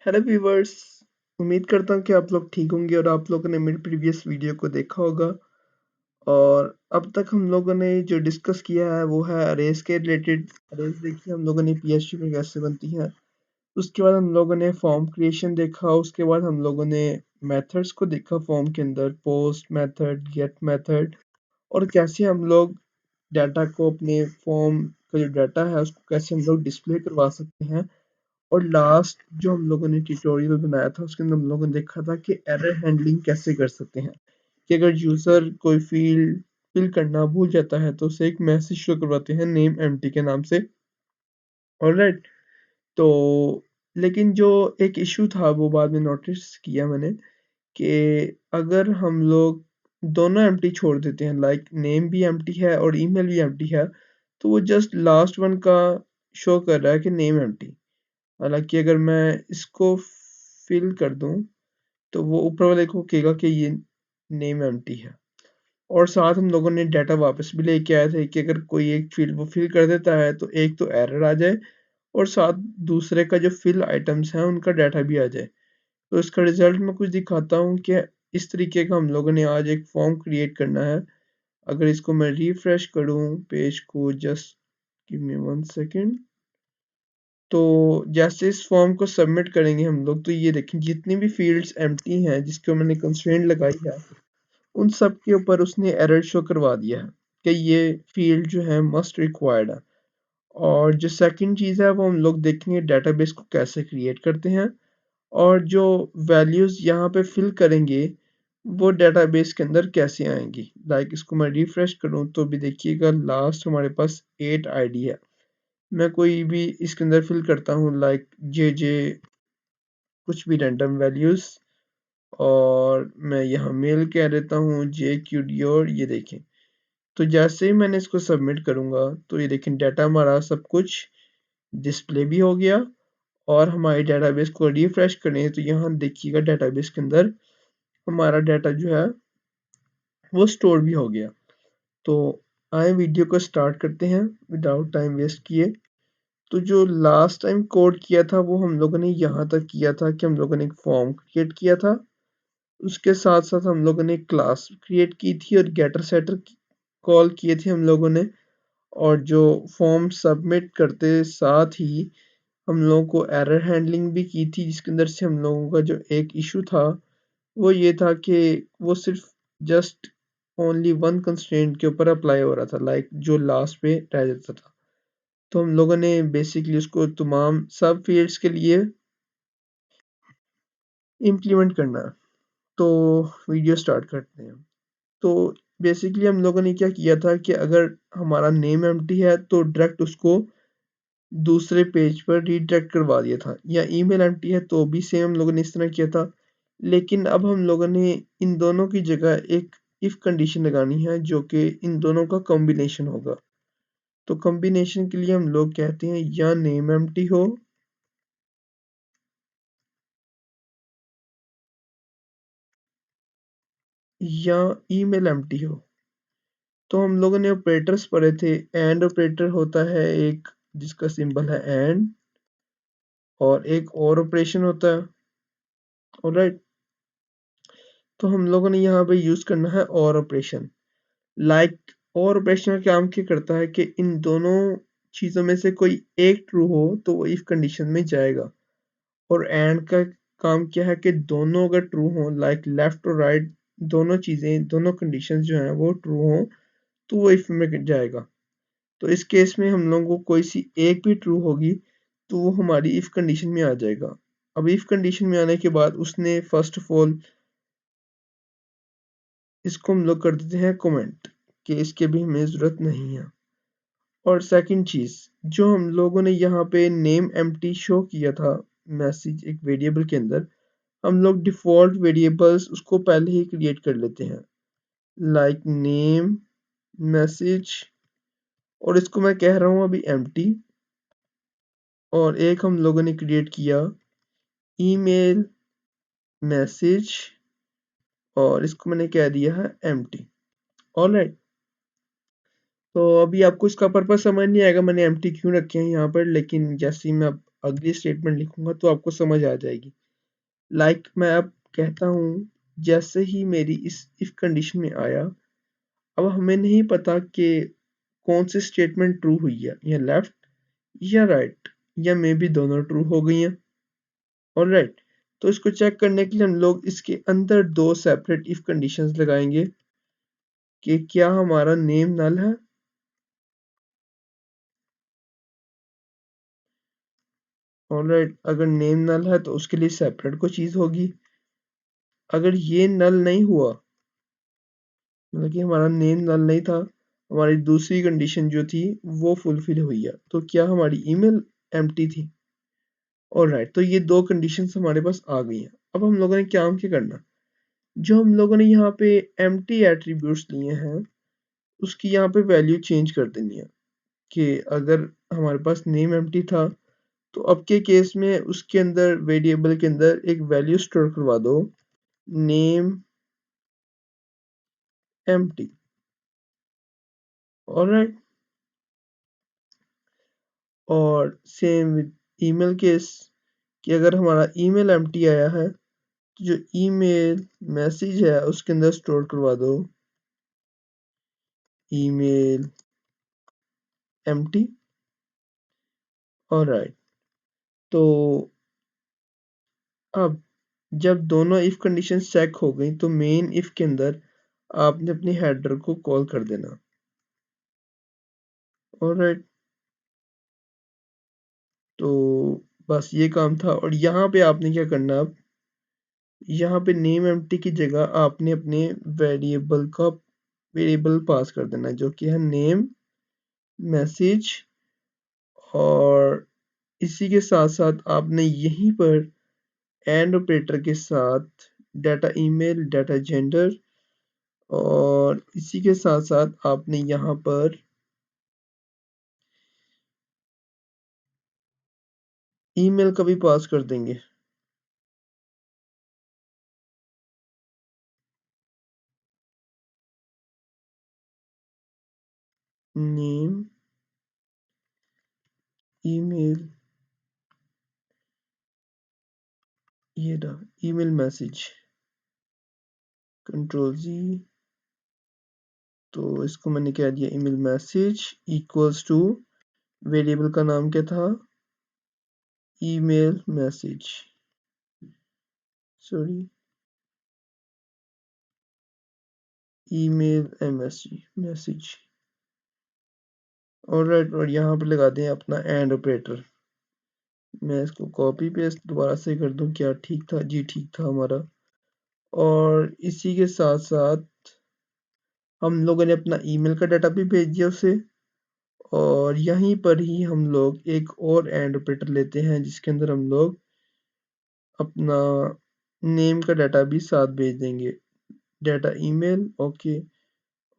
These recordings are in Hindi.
Hello viewers. उम्मीद करता हूँ कि आप लोग ठीक होंगे और आप लोगों ने मेरी प्रीवियस वीडियो को देखा होगा। और अब तक हम लोगों ने जो डिस्कस किया है वो है अरेज के रिलेटेड। अरेज देखी हम लोगों ने पीएचपी में कैसे बनती हैं। उसके बाद हम लोगों ने फॉर्म क्रिएशन देखा। उसके बाद हम लोगों ने मेथड्स को देखा फॉर्म के अंदर, पोस्ट मेथड, गेट मेथड, और कैसे हम लोग डाटा को, अपने फॉर्म का जो डाटा है उसको कैसे हम लोग डिस्प्ले करवा सकते हैं। और लास्ट जो हम लोगों ने ट्यूटोरियल बनाया था उसके अंदर हम लोगों ने देखा था कि एरर हैंडलिंग कैसे कर सकते हैं, कि अगर यूज़र कोई फील्ड फिल करना भूल जाता है तो उसे एक मैसेज शो करवाते हैं नेम एम्प्टी के नाम से। ऑलराइट। तो लेकिन जो एक इशू था वो बाद में नोटिस किया मैंने, कि अगर हम लोग दोनों एम्प्टी छोड़ देते हैं, लाइक नेम भी एम्प्टी है और ईमेल भी एम्प्टी है, तो वो जस्ट लास्ट वन का शो कर रहा है कि नेम एम्प्टी। हालाँकि अगर मैं इसको फ़िल कर दूँ, तो वो ऊपर वाले को कहेगा कि ये नेम एम्प्टी है। और साथ हम लोगों ने डाटा वापस भी लेके आए थे कि अगर कोई एक फ़ील्ड वो फ़िल कर देता है तो एक तो एरर आ जाए और साथ दूसरे का जो फ़िल आइटम्स हैं उनका डाटा भी आ जाए। तो इसका रिज़ल्ट मैं कुछ दिखाता हूँ कि इस तरीके का हम लोगों ने आज एक फ़ॉर्म क्रिएट करना है। अगर इसको मैं रिफ्रेश करूँ पेज को, जस्ट गिव मी 1 सेकंड। तो जैसे इस फॉर्म को सबमिट करेंगे हम लोग, तो ये देखें जितनी भी फील्ड्स एम्प्टी हैं जिसको मैंने कंस्ट्रेंट लगाई है, उन सब के ऊपर उसने एरर शो करवा दिया है कि ये फील्ड जो है मस्ट रिक्वायर्ड है। और जो सेकंड चीज़ है वो हम लोग देखेंगे डेटाबेस को कैसे क्रिएट करते हैं, और जो वैल्यूज़ यहाँ पे फिल करेंगे वो डेटाबेस के अंदर कैसे आएंगी। लाइक इसको मैं रिफ्रेश करूँ तो भी देखिएगा लास्ट हमारे पास 8 आईडी है। मैं कोई भी इसके अंदर फिल करता हूँ, लाइक जे कुछ भी रैंडम वैल्यूज़, और मैं यहाँ मेल कह देता हूँ JQD, और ये देखें। तो जैसे ही मैंने इसको सबमिट करूँगा तो ये देखें डाटा हमारा सब कुछ डिस्प्ले भी हो गया। और हमारे डेटाबेस को रिफ्रेश करें तो यहाँ देखिएगा डेटाबेस के अंदर हमारा डाटा जो है वो स्टोर भी हो गया। तो आए वीडियो को स्टार्ट करते हैं विदाउट टाइम वेस्ट किए। तो जो लास्ट टाइम कोड किया था वो हम लोगों ने यहाँ तक किया था कि हम लोगों ने एक फॉर्म क्रिएट किया था। उसके साथ-साथ हम लोगों ने एक क्लास क्रिएट की थी और गेटर सेटर कॉल किए थे हम लोगों ने। और जो फॉर्म सबमिट करते साथ ही हम लोगों को एरर हैंडलिंग भी की थी, जिसके अंदर से हम लोगों का जो एक इशू था वो ये था कि वो सिर्फ जस्ट ओनली वन कंस्ट्रेंट के ऊपर अप्लाई हो रहा था, लाइक जो लास्ट पे रह जाता था। तो हम लोगों ने बेसिकली उसको तमाम सब फील्ड्स के लिए इम्प्लीमेंट करना है। तो वीडियो स्टार्ट करते हैं। तो बेसिकली हम लोगों ने क्या किया था कि अगर हमारा नेम एम्प्टी है तो डायरेक्ट उसको दूसरे पेज पर रीडायरेक्ट करवा दिया था, या ईमेल एम्प्टी है तो भी सेम हम लोगों ने इस तरह किया था। लेकिन अब हम लोगों ने इन दोनों की जगह एक इफ कंडीशन लगानी है जो कि इन दोनों का कॉम्बिनेशन होगा। तो कॉम्बिनेशन के लिए हम लोग कहते हैं या नेम एम्प्टी हो या ईमेल एम्प्टी हो। तो हम लोगों ने ऑपरेटर्स पढ़े थे। एंड ऑपरेटर होता है एक, जिसका सिंबल है एंड, और एक और ऑपरेशन होता है। ऑलराइट। तो हम लोगों ने यहाँ पे यूज करना है और ऑपरेशन। लाइक और ऑपरेशन का काम क्या करता है कि इन दोनों चीजों में से कोई एक ट्रू हो तो वो इफ कंडीशन में जाएगा। और एंड का काम क्या है कि दोनों अगर ट्रू हो, लाइक लेफ्ट और राइट, दोनों चीजें, दोनों कंडीशंस जो हैं वो ट्रू हो तो वो इफ में जाएगा। तो इस केस में हम लोगों को कोई सी एक भी ट्रू होगी तो वो हमारी इफ कंडीशन में आ जाएगा। अब इफ कंडीशन में आने के बाद उसने फर्स्ट ऑफ ऑल इसको हम लोग कर देते हैं कमेंट, कि इसके भी हमें ज़रूरत नहीं है। और सेकंड चीज़, जो हम लोगों ने यहाँ पे नेम एम्प्टी शो किया था मैसेज एक वेरिएबल के अंदर, हम लोग डिफ़ॉल्ट वेरिएबल्स उसको पहले ही क्रिएट कर लेते हैं, लाइक नेम मैसेज, और इसको मैं कह रहा हूँ अभी एम्प्टी। और एक हम लोगों ने क्रिएट किया ईमेल मैसेज, और इसको मैंने कह दिया है एम्प्टी। ऑलराइट। तो अभी आपको इसका पर्पस समझ नहीं आएगा मैंने एम्प्टी क्यों रखे हैं यहाँ पर, लेकिन जैसे ही मैं अगली स्टेटमेंट लिखूंगा तो आपको समझ आ जाएगी। लाइक मैं अब कहता हूँ, जैसे ही मेरी इस इफ कंडीशन में आया, अब हमें नहीं पता कि कौन सी स्टेटमेंट ट्रू हुई है, या लेफ्ट या राइट, या मे बी दोनों ट्रू हो गई हैं। ऑलराइट, तो इसको चेक करने के लिए हम लोग इसके अंदर दो सेपरेट इफ कंडीशंस लगाएंगे कि क्या हमारा नेम नल है। ऑलराइट, अगर नेम नल है तो उसके लिए सेपरेट कोई चीज होगी। अगर ये नल नहीं हुआ, मतलब कि हमारा नेम नल नहीं था, हमारी दूसरी कंडीशन जो थी वो फुलफिल हुई है, तो क्या हमारी ईमेल एम्प्टी थी। ऑलराइट, तो ये दो कंडीशंस हमारे पास आ गई हैं। अब हम लोगों ने क्या करना, जो हम लोगों ने यहाँ पे एम्प्टी एट्रीब्यूट्स लिए हैं उसकी यहाँ पे वैल्यू चेंज कर देनी है कि अगर हमारे पास नेम एम्प्टी था तो अब के केस में उसके अंदर वेरिएबल के अंदर एक वैल्यू स्टोर करवा दो, नेम एम्प्टी। ऑलराइट, और सेम विद ईमेल केस कि अगर हमारा ईमेल एम्प्टी आया है तो जो ईमेल मैसेज है उसके अंदर स्टोर करवा दो ईमेल एम्प्टी। ऑलराइट, तो अब जब दोनों इफ कंडीशंस चेक हो गई तो मेन इफ के अंदर आपने अपने हेडर को कॉल कर देना। ऑलराइट, तो बस ये काम था। और यहाँ पे आपने क्या करना, अब यहाँ पे नेम एम्प्टी की जगह आपने अपने वेरिएबल पास कर देना जो कि है नेम मैसेज, और इसी के साथ साथ आपने यहीं पर एंड ऑपरेटर के साथ डाटा ईमेल, डाटा जेंडर, और इसी के साथ साथ आपने यहाँ पर ईमेल का भी पास कर देंगे। नेम ईमेल, ये रहा ईमेल मैसेज, कंट्रोल जी, तो इसको मैंने क्या दिया, email message equals to, variable का नाम क्या था, email message, sorry email MSG message. Alright, और यहाँ पे लगा दें अपना एंड ऑपरेटर। मैं इसको कॉपी पेस्ट दोबारा से कर दूं, क्या ठीक था जी, ठीक था हमारा। और इसी के साथ साथ हम लोगों ने अपना ईमेल का डाटा भी भेज दिया उसे, और यहीं पर ही हम लोग एक और एंड ऑपरेटर लेते हैं जिसके अंदर हम लोग अपना नेम का डाटा भी साथ भेज देंगे, डाटा ईमेल, ओके,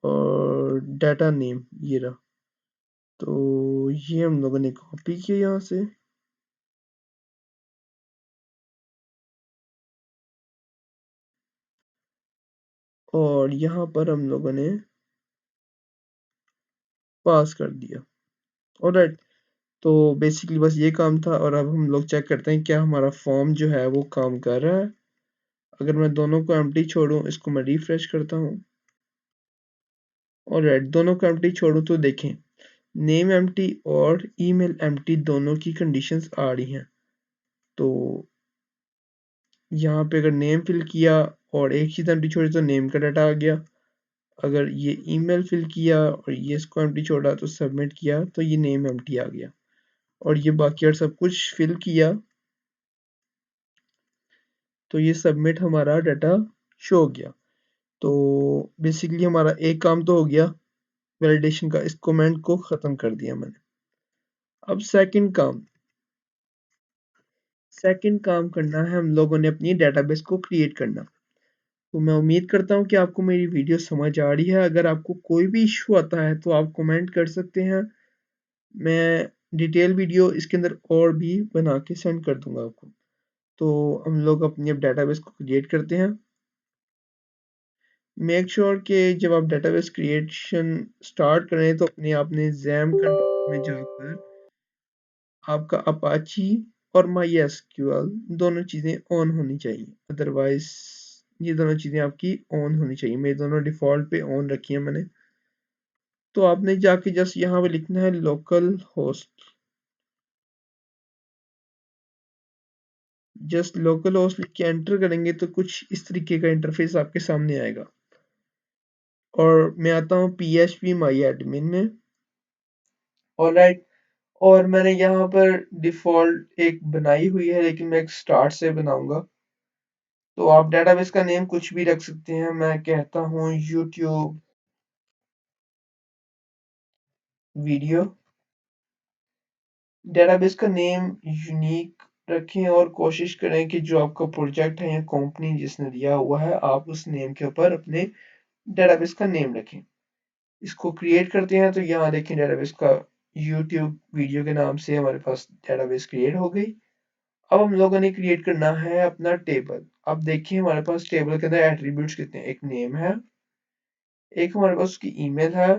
और डाटा नेम ये रहा। तो ये हम लोगों ने कॉपी किया यहाँ से, और यहाँ पर हम लोगों ने पास कर दिया। ऑलराइट, तो बेसिकली बस ये काम था। और अब हम लोग चेक करते हैं क्या हमारा फॉर्म जो है वो काम कर रहा है। अगर मैं दोनों को एम्प्टी छोड़ूं, इसको मैं रिफ्रेश करता हूँ, ऑलराइट, दोनों को एम्प्टी छोड़ूं तो देखें नेम एम्प्टी और ईमेल एम्प्टी दोनों की कंडीशंस आ रही हैं। तो यहाँ पे अगर नेम फिल किया और एक चीज़ एम्प्टी छोड़ी तो नेम का डाटा आ गया। अगर ये ईमेल फिल किया और ये इसको एम्प्टी छोड़ा तो सबमिट किया तो ये नेम एम्प्टी आ गया। और ये बाकी और सब कुछ फिल किया तो ये सबमिट हमारा डाटा शो हो गया। तो बेसिकली हमारा एक काम तो हो गया वैलिडेशन का, इस कमेंट को ख़त्म कर दिया मैंने। अब सेकंड काम करना है हम लोगों ने अपनी डेटाबेस को क्रिएट करना। तो मैं उम्मीद करता हूँ कि आपको मेरी वीडियो समझ आ रही है। अगर आपको कोई भी इशू आता है तो आप कमेंट कर सकते हैं, मैं डिटेल वीडियो इसके अंदर और भी बना के सेंड कर दूंगा आपको। तो हम लोग अपनी अब डेटाबेस को क्रिएट करते हैं। मेक श्योर कि जब आप डेटाबेस क्रिएशन स्टार्ट करें तो अपने आपने जैम कंट्रोल में जाकर आपका अपाची और MySQL दोनों चीज़ें ऑन होनी चाहिए, अदरवाइज ये दोनों चीज़ें आपकी ऑन होनी चाहिए। मेरी दोनों डिफ़ॉल्ट पे ऑन रखी है मैंने। तो आपने जाके जस्ट यहाँ पे लिखना है local host, just local host लिख के एंटर करेंगे तो कुछ इस तरीके का इंटरफेस आपके सामने आएगा। और मैं आता हूँ PHP माई एडमिन में। ऑलराइट, और मैंने यहाँ पर डिफ़ॉल्ट एक बनाई हुई है, लेकिन मैं एक स्टार्ट से बनाऊंगा। तो आप डेटाबेस का नेम कुछ भी रख सकते हैं। मैं कहता हूँ यूट्यूब वीडियो। डेटाबेस का नेम यूनिक रखें और कोशिश करें कि जो आपका प्रोजेक्ट है या कंपनी जिसने दिया हुआ है, आप उस नेम के ऊपर अपने डेटाबेस का नेम रखें। इसको क्रिएट करते हैं तो यहाँ देखें डेटाबेस का यूट्यूब वीडियो के नाम से हमारे पास डेटाबेस क्रिएट हो गई। अब हम लोगों ने क्रिएट करना है अपना टेबल। अब देखिए हमारे पास टेबल के अंदर एट्रीब्यूट्स कितने हैं। एक नेम है, एक हमारे पास उसकी ईमेल है,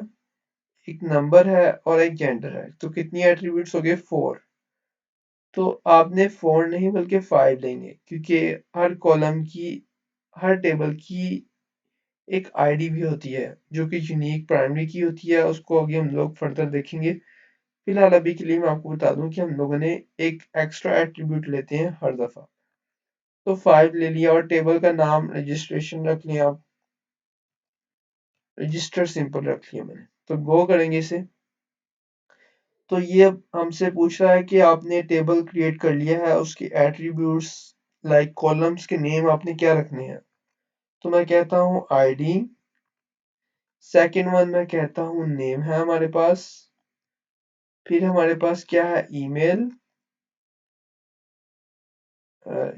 एक नंबर है और एक जेंडर है। तो कितनी एट्रीब्यूट्स हो गए? 4। तो आपने 4 नहीं बल्कि 5 लेंगे, क्योंकि हर कॉलम की, हर टेबल की एक आईडी भी होती है जो कि यूनिक प्राइमरी की होती है। उसको आगे हम लोग फर्दर देखेंगे। फिलहाल अभी के लिए मैं आपको बता दूं कि हम लोगों ने एक एक्स्ट्रा एट्रीब्यूट लेते हैं हर दफा। तो 5 ले लिया और टेबल का नाम रजिस्ट्रेशन रख लिया आप, रजिस्टर सिंपल रख लिया मैंने। तो गो करेंगे इसे। तो ये अब हमसे पूछ रहा है कि आपने टेबल क्रिएट कर लिया है, उसके एट्रीब्यूट्स लाइक कॉलम्स के नेम आपने क्या रखने हैं। तो मैं कहता हूँ आईडी। सेकंड वन मैं कहता हूँ नेम है हमारे पास। फिर हमारे पास क्या है? ईमेल।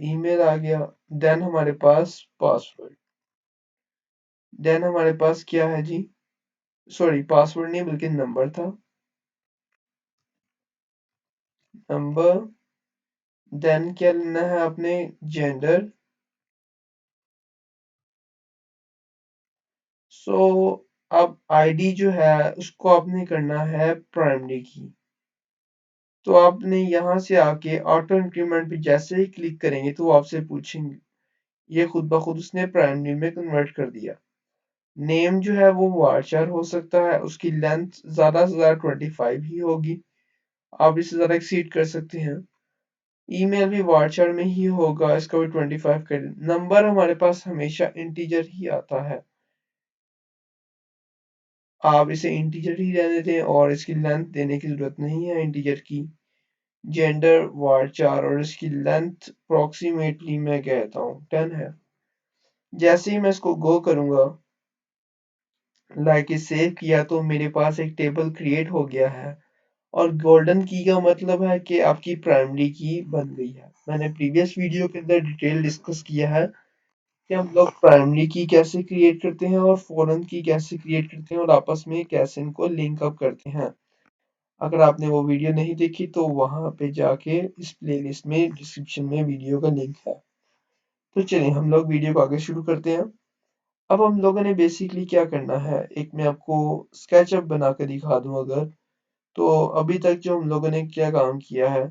ईमेल आ गया। देन हमारे पास पासवर्ड। देन हमारे पास क्या है जी? सॉरी, पासवर्ड नहीं बल्कि नंबर था, नंबर। देन क्या लेना है आपने? जेंडर। सो अब आईडी जो है उसको आपने करना है प्राइमरी की। तो आपने यहाँ से आके ऑटो इंक्रीमेंट पे जैसे ही क्लिक करेंगे तो वो आपसे पूछेंगे, ये खुद ब खुद उसने प्राइमरी में कन्वर्ट कर दिया। नेम जो है वो वार्चर हो सकता है, उसकी लेंथ ज़्यादा से ज़्यादा 25 ही होगी, आप इससे ज़्यादा एक्सीड कर सकते हैं। ईमेल भी वार्चर में ही होगा, इसका भी 25 कर। नंबर हमारे पास हमेशा इंटीजर ही आता है, आप इसे इंटीजर ही रहने दें और इसकी लेंथ देने की ज़रूरत नहीं है इंटीजर की। जेंडर वार्चर और इसकी लेंथ अप्रोक्सीमेटली मैं कहता हूँ 10 है। जैसे ही मैं इसको गो करूँगा, लाइक सेव किया, तो मेरे पास एक टेबल क्रिएट हो गया है। और गोल्डन की का मतलब है कि आपकी प्राइमरी की बन गई है। मैंने प्रीवियस वीडियो के अंदर डिटेल डिस्कस किया है कि हम लोग प्राइमरी की कैसे क्रिएट करते हैं और फॉरेन की कैसे क्रिएट करते हैं और आपस में कैसे इनको लिंक अप करते हैं। अगर आपने वो वीडियो नहीं देखी तो वहां पे जाके इस प्लेलिस्ट में डिस्क्रिप्शन में वीडियो का लिंक है। तो चलिए हम लोग वीडियो को आगे शुरू करते हैं। अब हम लोगों ने बेसिकली क्या करना है, एक मैं आपको स्केचअप बना के दिखा दूं अगर। तो अभी तक जो हम लोगों ने क्या काम किया है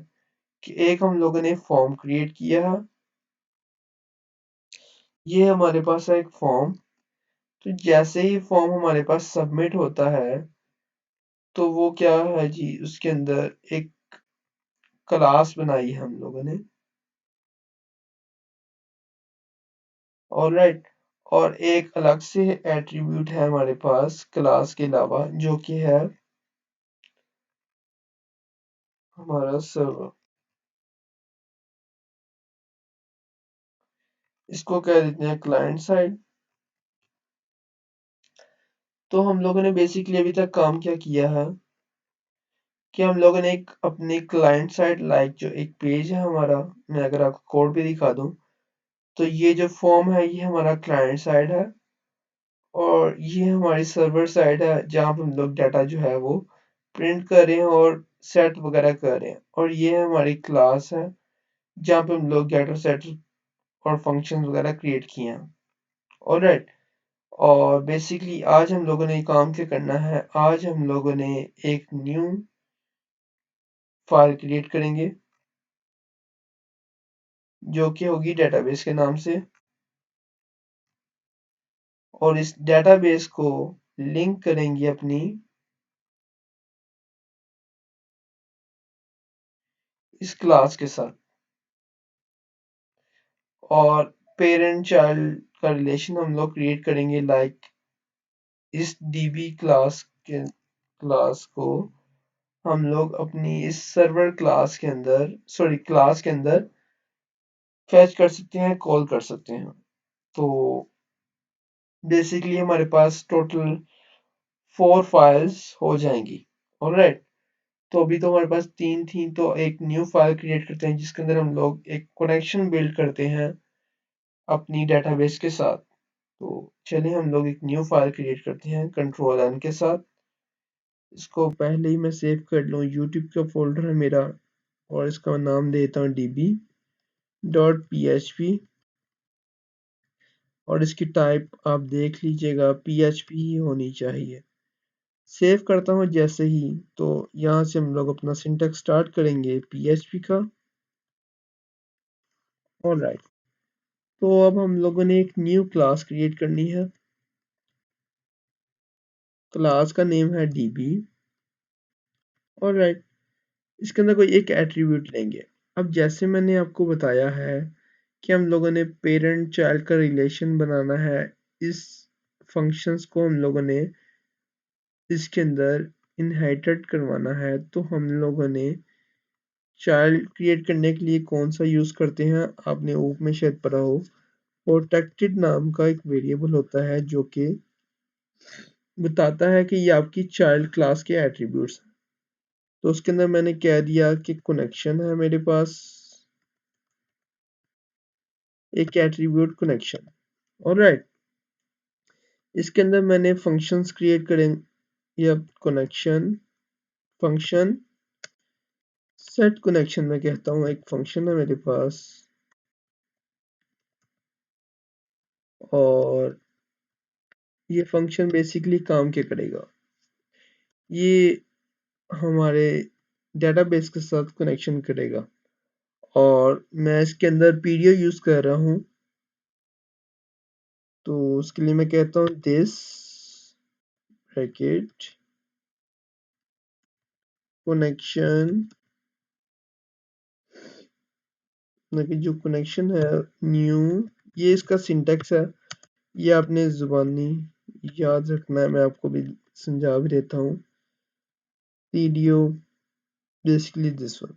कि एक हम लोगों ने फॉर्म क्रिएट किया है। ये हमारे पास है एक फॉर्म। तो जैसे ही फॉर्म हमारे पास सबमिट होता है तो वो क्या है जी, उसके अंदर एक क्लास बनाई है हम लोगों ने। ऑलराइट, और एक अलग से एट्रीब्यूट है हमारे पास क्लास के अलावा, जो कि है हमारा सर्वर। इसको कह देते हैं क्लाइंट साइड। तो हम लोगों ने बेसिकली अभी तक काम क्या किया है कि हम लोगों ने एक अपने क्लाइंट साइड लाइक जो एक पेज है हमारा, मैं अगर आपको कोड भी दिखा दूं, तो ये जो फॉर्म है ये हमारा क्लाइंट साइड है और ये हमारी सर्वर साइड है जहाँ पे हम लोग डाटा जो है वो प्रिंट कर रहे हैं और सेट वगैरह कर रहे हैं। और ये हमारी क्लास है जहाँ पे हम लोग गेटर सेट और फंक्शन वगैरह क्रिएट किए हैं। ऑलराइट, और बेसिकली आज हम लोगों ने काम क्या करना है, आज हम लोगों ने एक न्यू फाइल क्रिएट करेंगे। जो कि होगी डेटाबेस के नाम से, और इस डेटाबेस को लिंक करेंगे अपनी इस क्लास के साथ, और पेरेंट चाइल्ड का रिलेशन हम लोग क्रिएट करेंगे लाइक इस डीबी क्लास को हम लोग अपनी इस सर्वर क्लास के अंदर फैच कर सकते हैं, कॉल कर सकते हैं। तो बेसिकली हमारे पास टोटल 4 फाइल्स हो जाएंगी। ऑलराइट, तो अभी तो हमारे पास 3 थी, तो एक न्यू फाइल क्रिएट करते हैं जिसके अंदर हम लोग एक कनेक्शन बिल्ड करते हैं अपनी डेटाबेस के साथ। तो चलिए हम लोग एक न्यू फाइल क्रिएट करते हैं कंट्रोल एन के साथ। इसको पहले ही मैं सेव कर लूँ, यूट्यूब का फोल्डर है मेरा, और इसका नाम देता हूँ db.php, और इसकी टाइप आप देख लीजिएगा php ही होनी चाहिए। सेव करता हूँ जैसे ही, तो यहाँ से हम लोग अपना सिंटैक्स स्टार्ट करेंगे php का। ऑलराइट, तो अब हम लोगों ने एक न्यू क्लास क्रिएट करनी है। क्लास का नेम है db। ऑलराइट, इसके अंदर कोई एक एट्रीब्यूट लेंगे। अब जैसे मैंने आपको बताया है कि हम लोगों ने पेरेंट चाइल्ड का रिलेशन बनाना है, इस फंक्शंस को हम लोगों ने इसके अंदर इनहेरिटेड करवाना है, तो हम लोगों ने चाइल्ड क्रिएट करने के लिए कौन सा यूज करते हैं, आपने ऊप में शायद पढ़ा हो, प्रोटेक्टेड नाम का एक वेरिएबल होता है जो कि बताता है कि ये आपकी चाइल्ड क्लास के एट्रीब्यूट्स हैं। तो उसके अंदर मैंने कह दिया कि कनेक्शन है मेरे पास, एक एट्रीब्यूट कनेक्शन। ऑलराइट, इसके अंदर मैंने फंक्शंस क्रिएट करेंगे। अब कनेक्शन फंक्शन सेट कनेक्शन में कहता हूँ, एक फंक्शन है मेरे पास, और ये फंक्शन बेसिकली काम क्या करेगा, ये हमारे डेटाबेस के साथ कनेक्शन करेगा, और मैं इसके अंदर पीडीओ यूज कर रहा हूँ। तो उसके लिए मैं कहता हूँ दिस ब्रैकेट कनेक्शन, जो कनेक्शन है न्यू, ये इसका सिंटैक्स है, ये आपने जुबानी याद रखना है, मैं आपको भी समझा भी देता हूँ। PDO basically this one,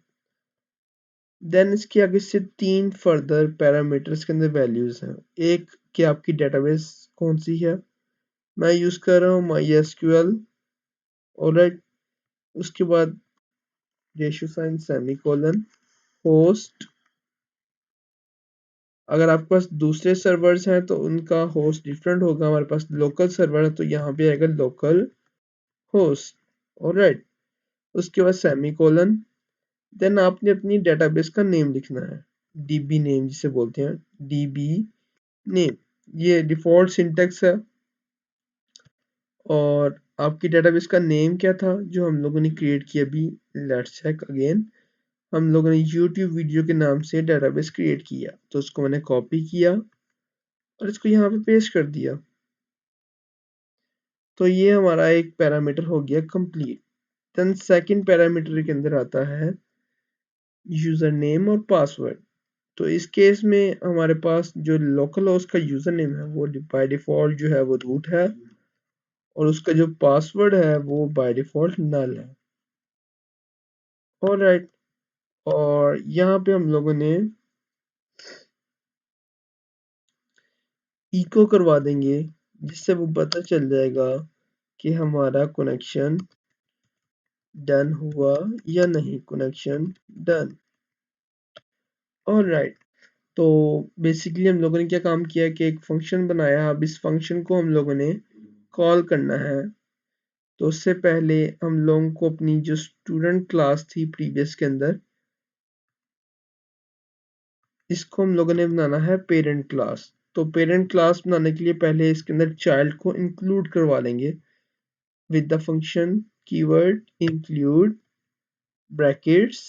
then इसके आगे से 3 फर्दर पैरामीटर्स के अंदर वैल्यूज हैं। एक कि आपकी डेटाबेस कौन सी है, मैं यूज कर रहा हूँ MySQL। ऑलराइट, उसके बाद रेशियो साइन सेमीकोलन, होस्ट, अगर आपके पास दूसरे सर्वर्स हैं तो उनका होस्ट डिफरेंट होगा, हमारे पास लोकल सर्वर है तो यहाँ पे आएगा लोकल होस्ट। ऑलराइट, उसके बाद सेमीकोलन, देन आपने अपनी डेटाबेस का नेम लिखना है, डीबी नेम जिसे बोलते हैं, डीबी नेम, ये डिफॉल्ट सिंटेक्स है। और आपकी डेटाबेस का नेम क्या था जो हम लोगों ने क्रिएट किया अभी, लेट्स चेक अगेन, हम लोगों ने यूट्यूब वीडियो के नाम से डेटाबेस क्रिएट किया, तो उसको मैंने कॉपी किया और इसको यहाँ पे पेस्ट कर दिया। तो ये हमारा एक पैरामीटर हो गया कंप्लीट। देन सेकंड पैरामीटर के अंदर आता है यूजर नेम और पासवर्ड। तो इस केस में हमारे पास जो लोकल होस्ट का यूजर नेम है वो बाय डिफॉल्ट जो है वो रूट है, और उसका जो पासवर्ड है वो बाय डिफॉल्ट नल है। ऑलराइट, और यहाँ पे हम लोगों ने इको करवा देंगे जिससे वो पता चल जाएगा कि हमारा कनेक्शन डन हुआ या नहीं, कनेक्शन डन। ऑलराइट, तो बेसिकली हम लोगों ने क्या काम किया कि एक फंक्शन बनाया। अब इस फंक्शन को हम लोगों ने कॉल करना है, तो उससे पहले हम लोगों को अपनी जो स्टूडेंट क्लास थी प्रीवियस के अंदर, इसको हम लोगों ने बनाना है पेरेंट क्लास। तो पेरेंट क्लास बनाने के लिए पहले इसके अंदर चाइल्ड को इंक्लूड करवा लेंगे with the function keyword include brackets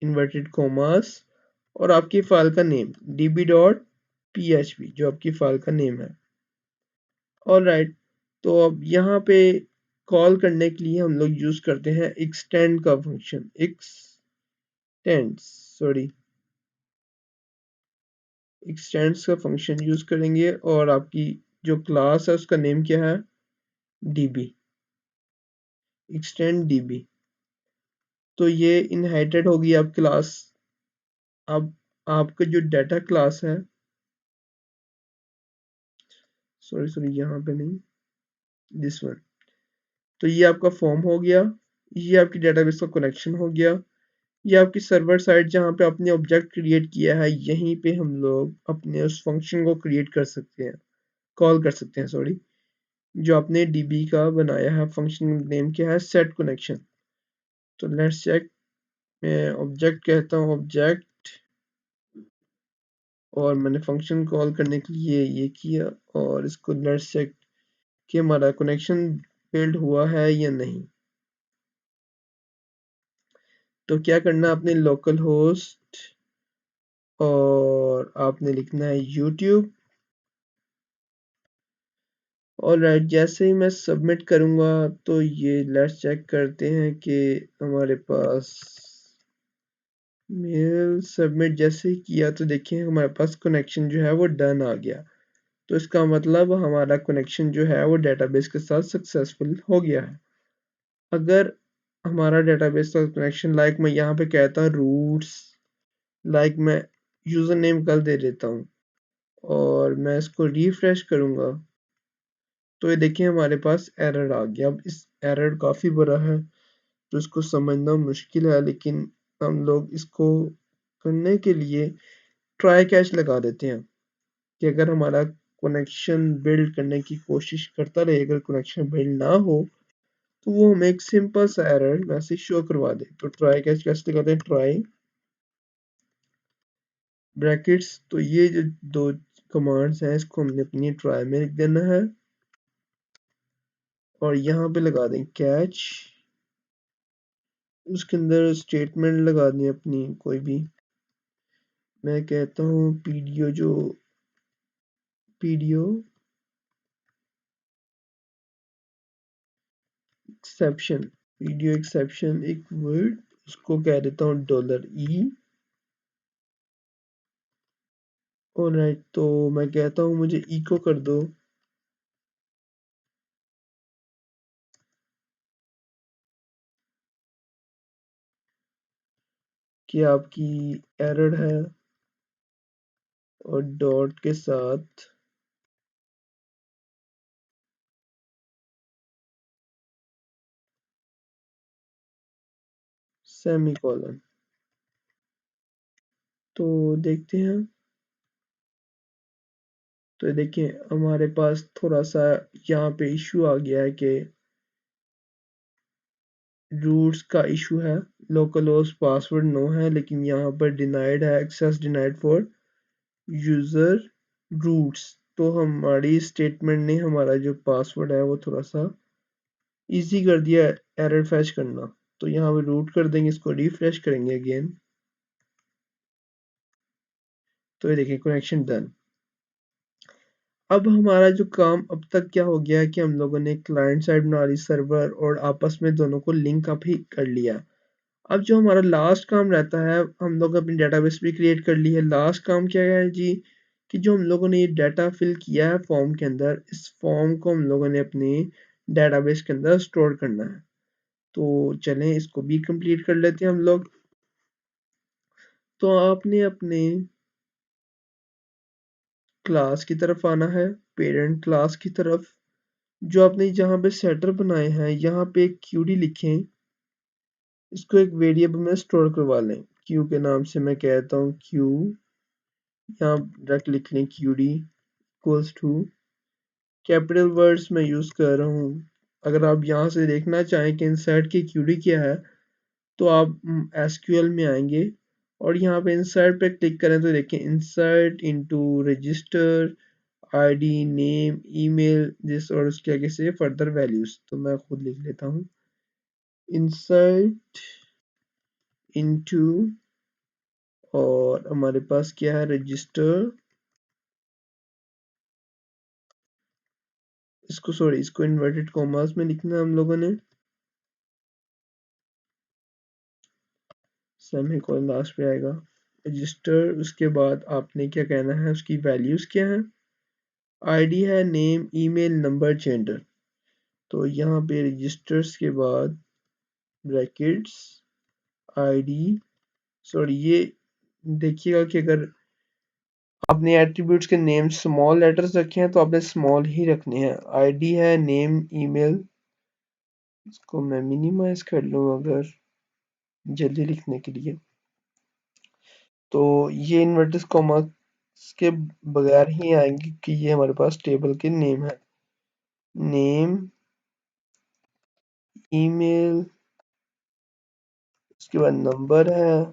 inverted commas और आपकी फाइल का नेम db.php जो आपकी फाइल का नेम है। ऑलराइट, तो अब यहाँ पे कॉल करने के लिए हम लोग यूज करते हैं एक्सटेंड का फंक्शन। एक्सटेंड्स का फंक्शन यूज करेंगे और आपकी जो क्लास है उसका नेम क्या है, db, एक्सटेंड db। तो ये इनहेरिटेड होगी आप क्लास। अब आपका जो डाटा क्लास है, सॉरी यहाँ पे नहीं, दिस वन। तो ये आपका फॉर्म हो गया, ये आपकी डेटाबेस का कनेक्शन हो गया, ये आपकी सर्वर साइड जहाँ पे आपने ऑब्जेक्ट क्रिएट किया है, यहीं पे हम लोग अपने उस फंक्शन को क्रिएट कर सकते हैं, कॉल कर सकते हैं, सॉरी, जो आपने db का बनाया है। फंक्शन नेम क्या है, सेट कनेक्शन। तो लेट्स चेक, मैं ऑब्जेक्ट कहता हूँ ऑब्जेक्ट, और मैंने फंक्शन कॉल करने के लिए ये किया, और इसको लेट्स चेक कि हमारा कनेक्शन बिल्ड हुआ है या नहीं। तो क्या करना है, आपने लोकल होस्ट और आपने लिखना है YouTube। और राइट, जैसे ही मैं सबमिट करूंगा तो ये लेट्स चेक करते हैं कि हमारे पास मेल सबमिट जैसे ही किया तो देखिए हमारे पास कनेक्शन जो है वो डन आ गया। तो इसका मतलब हमारा कनेक्शन जो है वो डेटाबेस के साथ सक्सेसफुल हो गया है। अगर हमारा डेटाबेस का कनेक्शन, लाइक मैं यहाँ पे कहता हूँ रूट्स, लाइक मैं यूजर नेम कल दे देता हूँ और मैं इसको रिफ्रेश करूंगा तो ये देखिए हमारे पास एरर आ गया। अब इस एरर काफ़ी बड़ा है तो इसको समझना मुश्किल है, लेकिन हम लोग इसको करने के लिए ट्राई कैच लगा देते हैं कि अगर हमारा कनेक्शन बिल्ड करने की कोशिश करता रहे, अगर कनेक्शन बिल्ड ना हो तो वो हमें एक सिंपल सा एरर मैसेज शो करवा दे। तो ट्राई कैच कैसे लगाते हैं, ट्राई ब्रैकेट्स, तो ये जो दो कमांड्स हैं इसको हमने अपनी ट्राई में लिख देना है और यहाँ पे लगा दें कैच, उसके अंदर स्टेटमेंट लगा दें अपनी कोई भी। मैं कहता हूँ पीडियो एक्सेप्शन, पीडियो एक्सेप्शन एक वर्ड, उसको कह देता हूँ $E। ऑलराइट, तो मैं कहता हूँ मुझे इको कर दो कि आपकी एरर है और डॉट के साथ सेमीकोलन। तो देखते हैं, तो देखिए हमारे पास थोड़ा सा यहाँ पे इशू आ गया है कि रूट्स का इशू है, लोकल होस्ट पासवर्ड नो है, लेकिन यहाँ पर डिनाइड है, access denied for user roots. तो हमारी स्टेटमेंट ने हमारा जो पासवर्ड है वो थोड़ा सा इजी कर दिया एरर फैच करना। तो यहाँ पे रूट कर देंगे, इसको रिफ्रेश करेंगे अगेन, तो ये देखिए कनेक्शन डन। अब हमारा जो काम अब तक क्या हो गया है कि हम लोगों ने क्लाइंट साइड बना ली, सर्वर, और आपस में दोनों को लिंक अप ही कर लिया। अब जो हमारा लास्ट काम रहता है, हम लोग अपनी डेटाबेस भी क्रिएट कर ली है। लास्ट काम क्या है जी, कि जो हम लोगों ने ये डाटा फिल किया है फॉर्म के अंदर, इस फॉर्म को हम लोगों ने अपने डेटाबेस के अंदर स्टोर करना है। तो चलें इसको भी कंप्लीट कर लेते हैं हम लोग। तो आपने अपने क्लास की तरफ आना है, पेरेंट क्लास की तरफ। जो आपने जहाँ पे सेटर बनाए हैं यहाँ पे एक क्यूडी लिखें, इसको एक वेरिएबल में स्टोर करवा लें। क्यू के नाम से मैं कहता हूँ क्यू, यहाँ डायरेक्ट लिख लें QD equals to, capital words में यूज कर रहा हूँ। अगर आप यहाँ से देखना चाहें कि इंसर्ट की क्यूडी क्या है तो आप एसक्यूएल में आएंगे और यहाँ पे इंसर्ट पे क्लिक करें तो देखें insert into register ID name email जिस, और उसके आगे से फर्दर वैल्यूज। तो मैं खुद लिख लेता हूँ insert into और हमारे पास क्या है, रजिस्टर, इसको इन्वर्टेड कॉमास में लिखना है हम लोगों ने, सेमीकोलन लास्ट पे आएगा, रजिस्टर। उसके बाद आपने क्या कहना है, उसकी वैल्यूज क्या है, आईडी है, नेम, ईमेल, नंबर, जेंडर। तो यहाँ पे रजिस्टर्स के बाद ब्रैकेट्स, आईडी, सॉरी ये देखिएगा कि अगर आपने एट्रीब्यूट्स के नेम स्मॉल लेटर्स रखे हैं तो आपने स्मॉल ही रखने हैं। आईडी है, नेम, ईमेल, इसको मैं मिनिमाइज कर लूँ अगर जल्दी लिखने के लिए। तो ये इन्वर्टेड कॉमास के बगैर ही आएंगे कि ये हमारे पास टेबल के नेम है, नेम, ईमेल, उसके बाद नंबर है,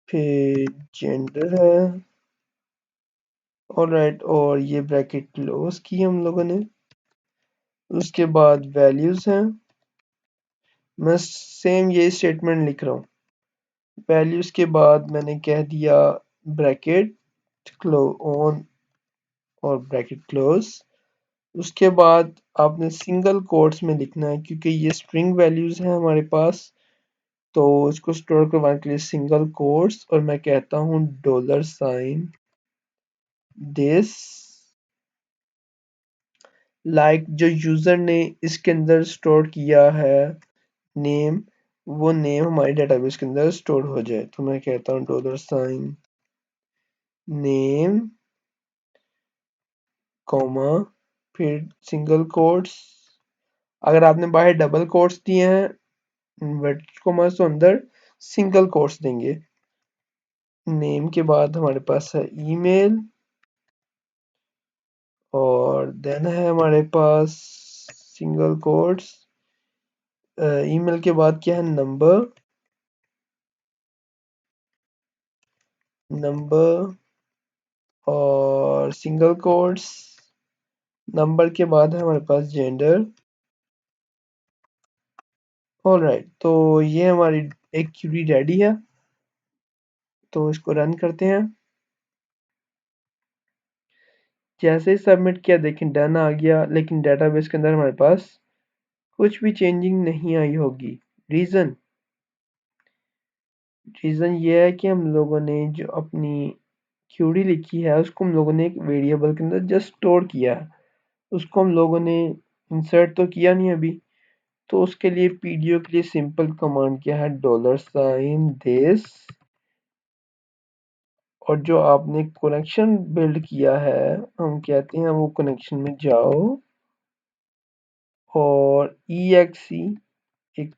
फिर जेंडर है, ऑलराइट, और ये ब्रैकेट क्लोज की हम लोगों ने। उसके बाद वैल्यूज हैं, मैं सेम ये स्टेटमेंट लिख रहा हूँ। वैल्यूज के बाद मैंने कह दिया ब्रैकेट क्लो ऑन और ब्रैकेट क्लोज। उसके बाद आपने सिंगल कोट्स में लिखना है क्योंकि ये स्ट्रिंग वैल्यूज हैं हमारे पास, तो इसको स्टोर करवाने के लिए सिंगल कोट्स, और मैं कहता हूँ $, दिस, लाइक जो यूजर ने इसके अंदर स्टोर किया है नेम, वो नेम हमारी डेटाबेस के अंदर स्टोर हो जाए। तो मैं कहता हूँ $, नेम, कॉमा, फिर सिंगल कोट्स। अगर आपने बाहर डबल कोट्स दिए हैं इन्वर्टेड कॉमास तो अंदर सिंगल कोट्स देंगे। नेम के बाद हमारे पास है ईमेल, और देन है हमारे पास सिंगल कोट्स, ईमेल के बाद क्या है, नंबर, नंबर और सिंगल कोट्स, नंबर के बाद है हमारे पास जेंडर। ऑलराइट, तो ये हमारी एक क्वेरी रेडी है, तो इसको रन करते हैं। जैसे ही सबमिट किया देखें डन आ गया, लेकिन डेटाबेस के अंदर हमारे पास कुछ भी चेंजिंग नहीं आई होगी। रीज़न रीज़न ये है कि हम लोगों ने जो अपनी क्वेरी लिखी है उसको हम लोगों ने एक वेरिएबल के अंदर जस्ट स्टोर किया है, उसको हम लोगों ने इंसर्ट तो किया नहीं अभी। तो उसके लिए पीडीओ के लिए सिंपल कमांड क्या है, $this, और जो आपने कनेक्शन बिल्ड किया है हम कहते हैं वो कनेक्शन में जाओ, और exe एक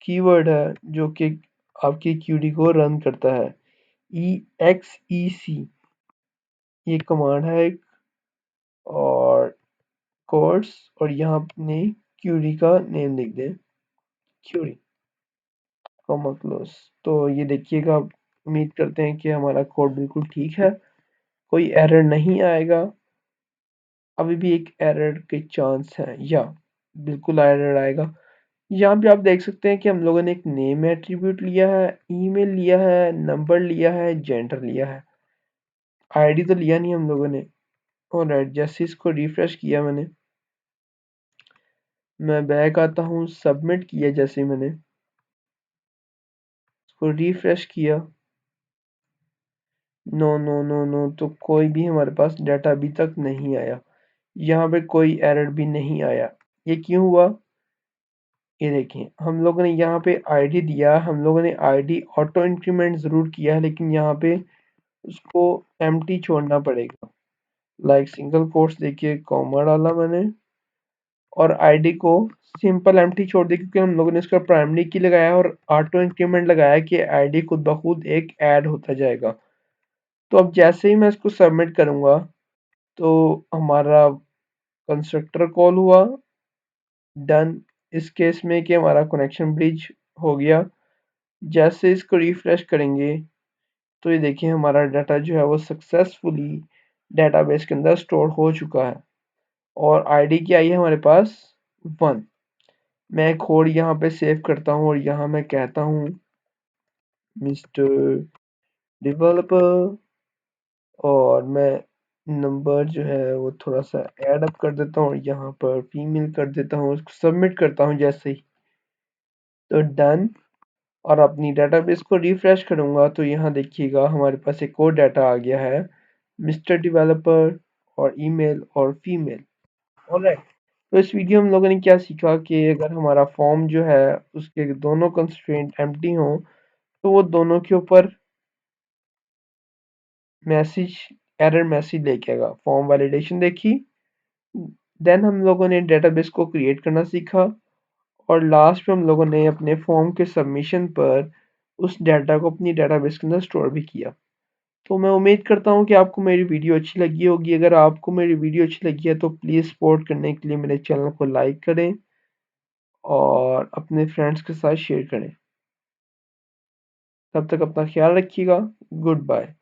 कीवर्ड है जो कि आपकी क्वेरी को रन करता है, exec ये कमांड है एक, और कोड्स, और यहाँ अपनी क्वेरी का नेम लिख दें, क्वेरी, कॉमा क्लोज। तो ये देखिएगा, उम्मीद करते हैं कि हमारा कोड बिल्कुल ठीक है, कोई एरर नहीं आएगा। अभी भी एक एरर के चांस है, या बिल्कुल एरर आएगा। यहाँ पे आप देख सकते हैं कि हम लोगों ने एक नेम एट्रीब्यूट लिया है, ईमेल लिया है, नंबर लिया है, जेंडर लिया है, आईडी तो लिया नहीं हम लोगों ने। ऑलराइट, जैसे इसको रिफ्रेश किया मैं बैक आता हूँ, सबमिट किया जैसे मैंने इसको रिफ्रेश किया, नो नो नो नो, तो कोई भी हमारे पास डाटा अभी तक नहीं आया, यहाँ पे कोई एरर भी नहीं आया। ये क्यों हुआ, ये देखें, हम लोगों ने यहाँ पे आईडी दिया, हम लोगों ने आईडी ऑटो इंक्रीमेंट जरूर किया है, लेकिन यहाँ पे उसको एम्प्टी छोड़ना पड़ेगा। लाइक सिंगल कोट्स देखिए, कॉमा डाला मैंने, और आईडी को सिंपल एम्प्टी छोड़ दी क्योंकि हम लोगों ने इसका प्राइमरी की लगाया और ऑटो इंक्रीमेंट लगाया कि आईडी खुद ब खुद एक ऐड होता जाएगा। तो अब जैसे ही मैं इसको सबमिट करूंगा तो हमारा कंस्ट्रक्टर कॉल हुआ, डन, इस केस में कि हमारा कनेक्शन ब्रिज हो गया। जैसे इसको रिफ्रेश करेंगे तो ये देखिए हमारा डाटा जो है वो सक्सेसफुली डेटाबेस के अंदर स्टोर हो चुका है, और आईडी क्या आई है हमारे पास, 1। मैं कोड यहाँ पे सेव करता हूँ और यहाँ मैं कहता हूँ मिस्टर डेवलपर, और मैं नंबर जो है वो थोड़ा सा ऐड अप कर देता हूँ, यहाँ पर फीमेल कर देता हूँ, उसको सबमिट करता हूँ जैसे ही, तो डन। और अपनी डेटाबेस को रिफ्रेश करूंगा तो यहाँ देखिएगा हमारे पास एक और डाटा आ गया है, मिस्टर डेवलपर और ईमेल और फीमेल। ऑलराइट, तो इस वीडियो में हम लोगों ने क्या सीखा कि अगर हमारा फॉर्म जो है उसके दोनों कंस्ट्रेंट एम्प्टी हों तो वो दोनों के ऊपर मैसेज, एरर मैसेज लेके आएगा। फॉर्म वैलिडेशन देखी, देन हम लोगों ने डेटाबेस को क्रिएट करना सीखा, और लास्ट में हम लोगों ने अपने फॉर्म के सबमिशन पर उस डाटा को अपनी डेटाबेस के अंदर स्टोर भी किया। तो मैं उम्मीद करता हूँ कि आपको मेरी वीडियो अच्छी लगी होगी। अगर आपको मेरी वीडियो अच्छी लगी है तो प्लीज़ सपोर्ट करने के लिए मेरे चैनल को लाइक करें और अपने फ्रेंड्स के साथ शेयर करें। तब तक अपना ख्याल रखिएगा। Good bye.